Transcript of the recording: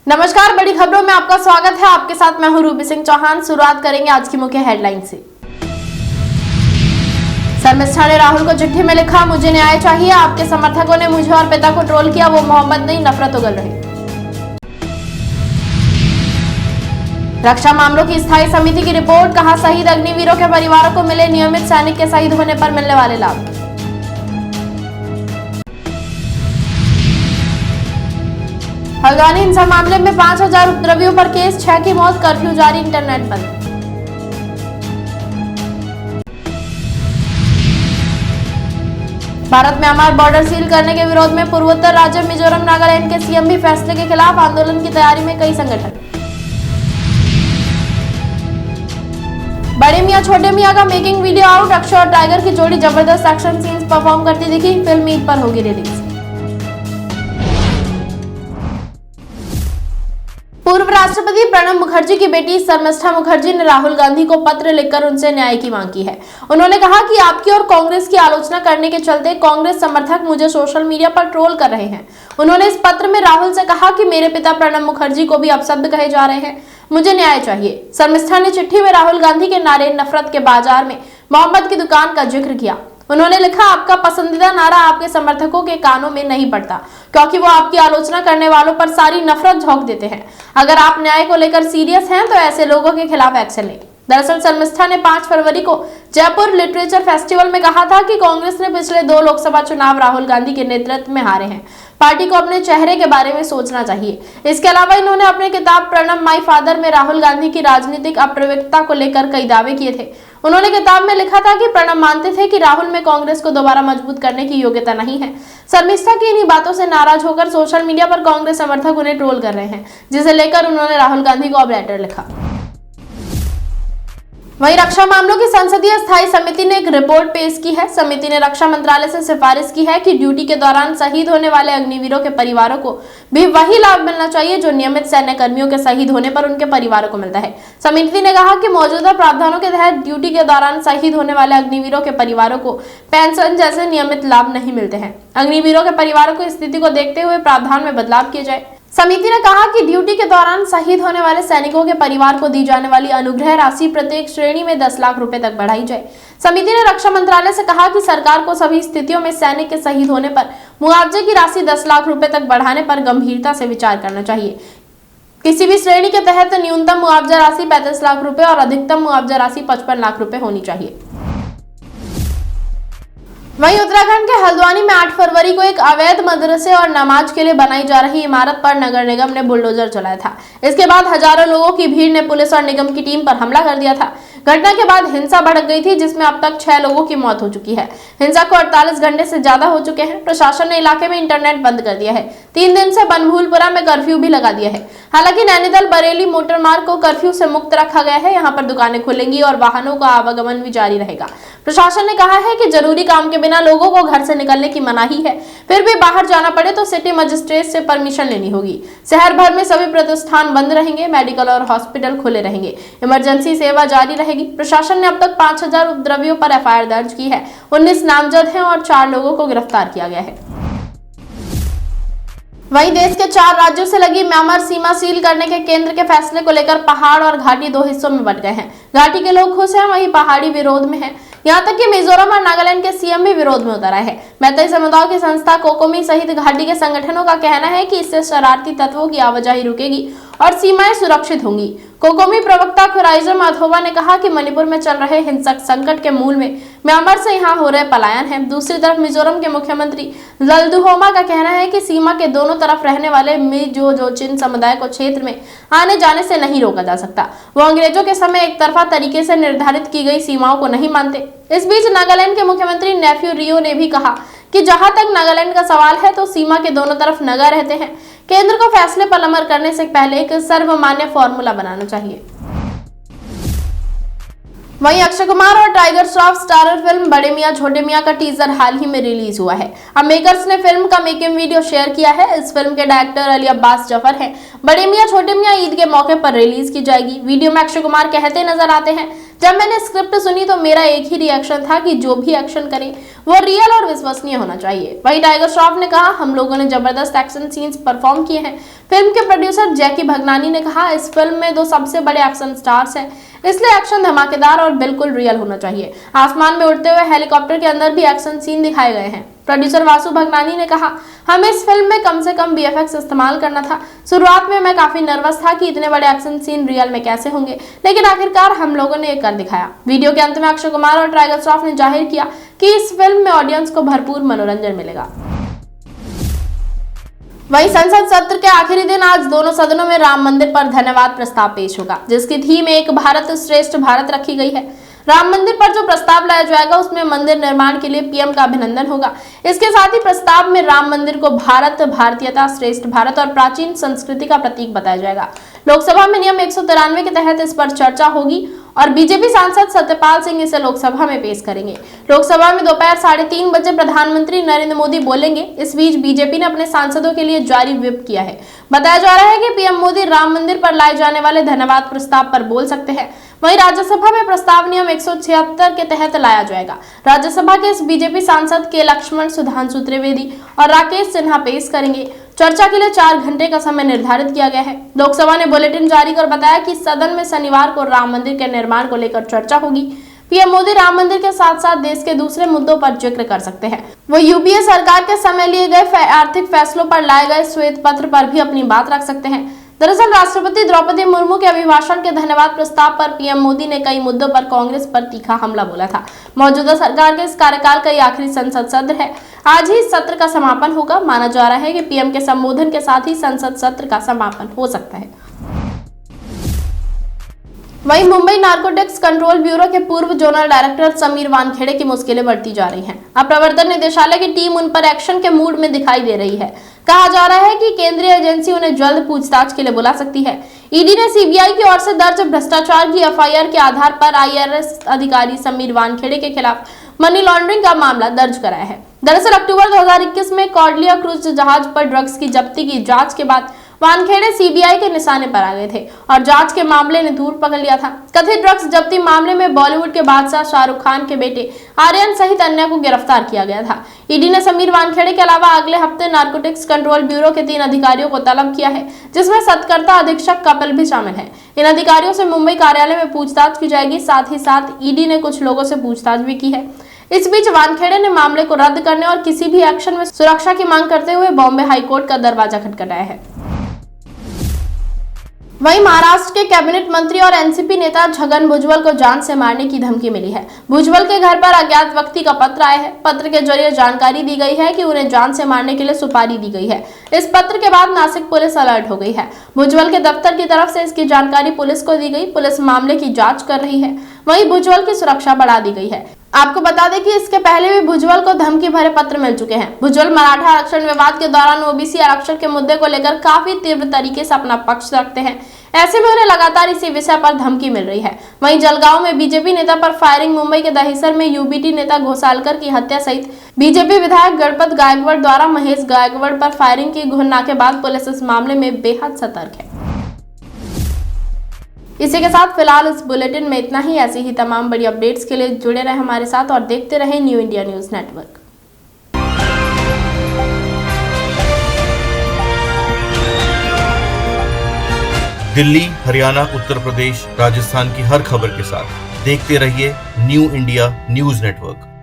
नमस्कार, बड़ी खबरों में आपका स्वागत है। आपके साथ मैं हूं रूबी सिंह चौहान। शुरुआत करेंगे आज की मुख्य हेडलाइन से। शर्मिष्ठा ने राहुल को चिट्ठी में लिखा, मुझे न्याय चाहिए। आपके समर्थकों ने मुझे और पिता को ट्रोल किया, वो मोहब्बत नहीं नफरत उगल रही। रक्षा मामलों की स्थायी समिति की रिपोर्ट, कहा शहीद अग्निवीरों के परिवारों को मिले नियमित सैनिक के शहीद होने पर मिलने वाले लाभ। हल्द्वानी हिंसा मामले में 5000 उपद्रवियों पर केस, 6 की मौत, कर्फ्यू जारी, इंटरनेट बंद। भारत म्यांमार बॉर्डर सील करने के विरोध में पूर्वोत्तर राज्य मिजोरम नागालैंड के सीएम भी फैसले के खिलाफ, आंदोलन की तैयारी में कई संगठन। बड़े मियां छोटे मियां का मेकिंग वीडियो आउट, अक्षय और टाइगर की जोड़ी जबरदस्त एक्शन सीन्स परफॉर्म करती दिखी, फिल्म ईद पर होगी रिलीज। पूर्व राष्ट्रपति प्रणब मुखर्जी की बेटी शर्मिष्ठा मुखर्जी ने राहुल गांधी को पत्र लिखकर उनसे न्याय की मांग की है। उन्होंने कहा कि आपकी और कांग्रेस की आलोचना करने के चलते कांग्रेस समर्थक मुझे सोशल मीडिया पर ट्रोल कर रहे हैं। उन्होंने इस पत्र में राहुल से कहा कि मेरे पिता प्रणब मुखर्जी को भी अपशब्द कहे जा रहे हैं, मुझे न्याय चाहिए। शर्मिष्ठा ने चिट्ठी में राहुल गांधी के नारे नफरत के बाजार में मोहम्मद की दुकान का जिक्र किया। उन्होंने लिखा, आपका पसंदीदा नारा आपके समर्थकों के कानों में नहीं पड़ता, क्योंकि वो आपकी आलोचना करने वालों पर सारी नफरत झोंक देते हैं। अगर आप न्याय को लेकर सीरियस हैं तो ऐसे लोगों के खिलाफ एक्शन लें। दरअसल शर्मिष्ठा ने 5 फरवरी को जयपुर लिटरेचर फेस्टिवल में कहा था कि कांग्रेस ने पिछले 2 लोकसभा चुनाव राहुल गांधी के नेतृत्व में हारे हैं, पार्टी को अपने चेहरे के बारे में सोचना चाहिए। इसके अलावा इन्होंने अपने किताब प्रणब माई फादर में राहुल गांधी की राजनीतिक अप्रवृत्ता को लेकर कई दावे किए थे। उन्होंने किताब में लिखा था कि प्रणब मानते थे कि राहुल में कांग्रेस को दोबारा मजबूत करने की योग्यता नहीं है। शर्मिष्ठा की इन्हीं बातों से नाराज होकर सोशल मीडिया पर कांग्रेस समर्थक उन्हें ट्रोल कर रहे हैं, जिसे लेकर उन्होंने राहुल गांधी को अब लेटर लिखा। वहीं रक्षा मामलों की संसदीय स्थायी समिति ने एक रिपोर्ट पेश की है। समिति ने रक्षा मंत्रालय से सिफारिश की है कि ड्यूटी के दौरान शहीद होने वाले अग्निवीरों के परिवारों को भी वही लाभ मिलना चाहिए जो नियमित सैन्य कर्मियों के शहीद होने पर उनके परिवारों को मिलता है। समिति ने कहा कि मौजूदा प्रावधानों के तहत ड्यूटी के दौरान शहीद होने वाले अग्निवीरों के परिवारों को पेंशन जैसे नियमित लाभ नहीं मिलते हैं। अग्निवीरों के परिवारों को स्थिति को देखते हुए प्रावधान में बदलाव किए जाए। समिति ने कहा कि ड्यूटी के दौरान शहीद होने वाले सैनिकों के परिवार को दी जाने वाली अनुग्रह राशि प्रत्येक श्रेणी में 10 लाख रुपए तक बढ़ाई जाए। समिति ने रक्षा मंत्रालय से कहा कि सरकार को सभी स्थितियों में सैनिक के शहीद होने पर मुआवजे की राशि 10 लाख रुपए तक बढ़ाने पर गंभीरता से विचार करना चाहिए। किसी भी श्रेणी के तहत न्यूनतम मुआवजा राशि 35 लाख रुपए और अधिकतम मुआवजा राशि 55 लाख रुपए होनी चाहिए। वहीं उत्तराखंड के हल्द्वानी में 8 फरवरी को एक अवैध मदरसे और नमाज के लिए बनाई जा रही इमारत पर नगर निगम ने बुलडोजर चलाया था। इसके बाद हजारों लोगों की भीड़ ने पुलिस और निगम की टीम पर हमला कर दिया था। घटना के बाद हिंसा भड़क गई थी, जिसमें अब तक 6 लोगों की मौत हो चुकी है। हिंसा को 48 घंटे से ज्यादा हो चुके हैं। प्रशासन ने इलाके में इंटरनेट बंद कर दिया है। 3 दिन से बनभूलपुरा में कर्फ्यू भी लगा दिया है। हालांकि नैनीताल बरेली मोटर मार्ग को कर्फ्यू से मुक्त रखा गया है। यहाँ पर दुकानें खुलेंगी और वाहनों का आवागमन भी जारी रहेगा। प्रशासन ने कहा है कि जरूरी काम के बिना लोगों को घर से निकलने की मनाही है। फिर भी बाहर जाना पड़े तो सिटी मजिस्ट्रेट से परमिशन लेनी होगी। शहर भर में सभी प्रतिष्ठान बंद रहेंगे, मेडिकल और हॉस्पिटल खुले रहेंगे, इमरजेंसी सेवा जारी रहेगी। प्रशासन ने अब तक 5000 उपद्रवियों पर एफआईआर दर्ज की है। 19 नामजद हैं और 4 लोगों को गिरफ्तार किया गया है। वहीं देश के 4 राज्यों से लगी म्यांमार सीमा सील करने के केंद्र के फैसले को लेकर पहाड़ और घाटी 2 हिस्सों में बंट गए हैं। घाटी के लोग खुश हैं, वहीं पहाड़ी विरोध में हैं। यहाँ तक कि मिजोरम और नागालैंड के सीएम भी विरोध में उतर आए हैं। मैतेई समुदाय की संस्था कोकोमी सहित घाटी के संगठनों का कहना है कि इससे शरारती तत्वों की आवाजाही रुकेगी और सीमाएं सुरक्षित होंगी। कोकोमी प्रवक्ता खुराइजम अथोवा ने कहा कि मणिपुर में चल रहे हिंसक संकट के मूल में म्यांमार से यहाँ हो रहे पलायन है। दूसरी तरफ मिजोरम के मुख्यमंत्री लल्दुहोमा का कहना है कि सीमा के दोनों तरफ रहने वाले मिजोजोचिन समुदाय को क्षेत्र में आने जाने से नहीं रोका जा सकता। वो अंग्रेजों के समय एक तरफा तरीके से निर्धारित की गई सीमाओं को नहीं मानते। इस बीच नागालैंड के मुख्यमंत्री नेफ्यू रियो ने भी कहा कि जहां तक नागालैंड का सवाल है तो सीमा के दोनों तरफ नगा रहते हैं। केंद्र को फैसले पर अमल करने से पहले एक सर्वमान्य फॉर्मूला बनाना चाहिए। वहीं अक्षय कुमार और टाइगर श्रॉफ स्टारर फिल्म बड़े मियां छोटे मियां का टीजर हाल ही में रिलीज हुआ है। अब मेकर्स ने फिल्म का मेकिंग वीडियो शेयर किया है। इस फिल्म के डायरेक्टर अली अब्बास जफर हैं। बड़े मियां छोटे मियां ईद के मौके पर रिलीज की जाएगी। वीडियो में अक्षय कुमार कहते नजर आते हैं, जब मैंने स्क्रिप्ट सुनी तो मेरा एक ही रिएक्शन था कि जो भी एक्शन करें वो रियल और विश्वसनीय होना चाहिए। वहीं टाइगर श्रॉफ ने कहा, हम लोगों ने जबरदस्त एक्शन सीन्स परफॉर्म किए हैं। फिल्म के प्रोड्यूसर जैकी भगनानी ने कहा, इस फिल्म में 2 सबसे बड़े एक्शन स्टार्स हैं, इसलिए एक्शन धमाकेदार और बिल्कुल रियल होना चाहिए। आसमान में उड़ते हुए हेलीकॉप्टर के अंदर भी एक्शन सीन दिखाए गए हैं। प्रोड्यूसर वासु भगनानी ने कहा, हमें इस फिल्म में कम से कम वीएफएक्स इस्तेमाल करना था। शुरुआत में मैं काफी नर्वस था कि इतने बड़े एक्शन सीन रियल में कैसे होंगे, लेकिन आखिरकार हम लोगों ने ये कर दिखाया। वीडियो के अंत में अक्षय कुमार और टाइगर श्रॉफ ने जाहिर किया कि इस फिल्म में ऑडियंस को भरपूर मनोरंजन मिलेगा। वहीं संसद सत्र के आखिरी दिन आज दोनों सदनों में राम मंदिर पर धन्यवाद प्रस्ताव पेश होगा, जिसकी थीम एक भारत श्रेष्ठ भारत रखी गई है। राम मंदिर पर जो प्रस्ताव लाया जाएगा उसमें मंदिर निर्माण के लिए पीएम का अभिनंदन होगा। इसके साथ ही प्रस्ताव में राम मंदिर को भारत, भारतीयता, श्रेष्ठ भारत और प्राचीन संस्कृति का प्रतीक बताया जाएगा। लोकसभा में नियम 193 के तहत इस पर चर्चा होगी और बीजेपी सांसद सत्यपाल सिंह इसे लोकसभा में पेश करेंगे। लोकसभा में दोपहर 3:30 बजे प्रधानमंत्री नरेंद्र मोदी बोलेंगे। इस बीच बीजेपी ने अपने सांसदों के लिए जारी व्हिप किया है। बताया जा रहा है कि पीएम मोदी राम मंदिर पर लाए जाने वाले धन्यवाद प्रस्ताव पर बोल सकते हैं। वहीं राज्यसभा में प्रस्ताव नियम 176 के तहत लाया जाएगा। राज्यसभा के इस बीजेपी सांसद के लक्ष्मण, सुधांशु त्रिवेदी और राकेश सिन्हा पेश करेंगे। चर्चा के लिए 4 घंटे का समय निर्धारित किया गया है। लोकसभा ने बुलेटिन जारी कर बताया कि सदन में शनिवार को राम मंदिर के निर्माण को लेकर चर्चा होगी। पीएम मोदी राम मंदिर के साथ साथ देश के दूसरे मुद्दों पर जिक्र कर सकते हैं। वो यूपीए सरकार के समय लिए गए आर्थिक फैसलों पर लाए गए श्वेत पत्र पर भी अपनी बात रख सकते हैं। दरअसल राष्ट्रपति द्रौपदी मुर्मू के अभिभाषण के धन्यवाद प्रस्ताव पर पीएम मोदी ने कई मुद्दों पर कांग्रेस पर तीखा हमला बोला था। मौजूदा सरकार के इस कार्यकाल का आखिरी संसद सत्र है। आज ही सत्र का समापन होगा। माना जा रहा है कि पीएम के संबोधन के साथ ही संसद सत्र का समापन हो सकता है। वहीं मुंबई नार्कोटिक्स कंट्रोल ब्यूरो के पूर्व जोनल डायरेक्टर समीर वानखेड़े की मुश्किलें बढ़ती जा रही हैं। अब प्रवर्तन निदेशालय की टीम उन पर एक्शन के मूड में दिखाई दे रही है। कहा जा रहा है कि केंद्रीय एजेंसी उन्हें जल्द पूछताछ के लिए बुला सकती है। ईडी ने सीबीआई की ओर से दर्ज भ्रष्टाचार की एफआईआर के आधार पर आईआरएस अधिकारी समीर वानखेड़े के खिलाफ मनी लॉन्ड्रिंग का मामला दर्ज कराया है। दरअसल अक्टूबर 2021 में कॉर्डिया क्रूज जहाज पर ड्रग्स की जब्ती की जांच के बाद वानखेड़े सीबीआई के निशाने पर आ गए थे और जांच के मामले ने धूल पकड़ लिया था। कथित ड्रग्स जब्ती मामले में बॉलीवुड के बादशाह शाहरुख खान के बेटे आर्यन सहित अन्य को गिरफ्तार किया गया था। ईडी ने समीर वानखेड़े के अलावा अगले हफ्ते नार्कोटिक्स कंट्रोल ब्यूरो के 3 अधिकारियों को तलब किया है, जिसमें सतर्कता अधीक्षक कपिल भी शामिल है। इन अधिकारियों से मुंबई कार्यालय में पूछताछ की जाएगी। साथ ही साथ ईडी ने कुछ लोगों से पूछताछ भी की है। इस बीच वानखेड़े ने मामले को रद्द करने और किसी भी एक्शन में सुरक्षा की मांग करते हुए बॉम्बे हाईकोर्ट का दरवाजा खटखटाया है। वहीं महाराष्ट्र के कैबिनेट मंत्री और एनसीपी नेता छगन भुजबल को जान से मारने की धमकी मिली है। भुजबल के घर पर अज्ञात व्यक्ति का पत्र आया है। पत्र के जरिए जानकारी दी गई है कि उन्हें जान से मारने के लिए सुपारी दी गई है। इस पत्र के बाद नासिक पुलिस अलर्ट हो गई है। भुजबल के दफ्तर की तरफ से इसकी जानकारी पुलिस को दी गई। पुलिस मामले की जाँच कर रही है। वहीं भुजबल की सुरक्षा बढ़ा दी गई है। आपको बता दें कि इसके पहले भी भुजबल को धमकी भरे पत्र मिल चुके हैं। भुजबल मराठा आरक्षण विवाद के दौरान ओबीसी आरक्षण के मुद्दे को लेकर काफी तीव्र तरीके से अपना पक्ष रखते हैं। ऐसे में उन्हें लगातार इसी विषय पर धमकी मिल रही है। वहीं जलगांव में बीजेपी नेता पर फायरिंग, मुंबई के दहिसर में यूबीटी नेता घोसालकर की हत्या सहित बीजेपी विधायक गणपत गायकवाड़ द्वारा महेश गायकवाड़ पर फायरिंग की घटना के बाद पुलिस इस मामले में बेहद सतर्क है। इसी के साथ फिलहाल इस बुलेटिन में इतना ही। ऐसी ही तमाम बड़ी अपडेट्स के लिए जुड़े रहे हमारे साथ और देखते रहे New India News Network. Delhi, Haryana, Uttar Pradesh, Rajasthan की हर खबर के साथ देखते रहिए न्यू इंडिया न्यूज नेटवर्क।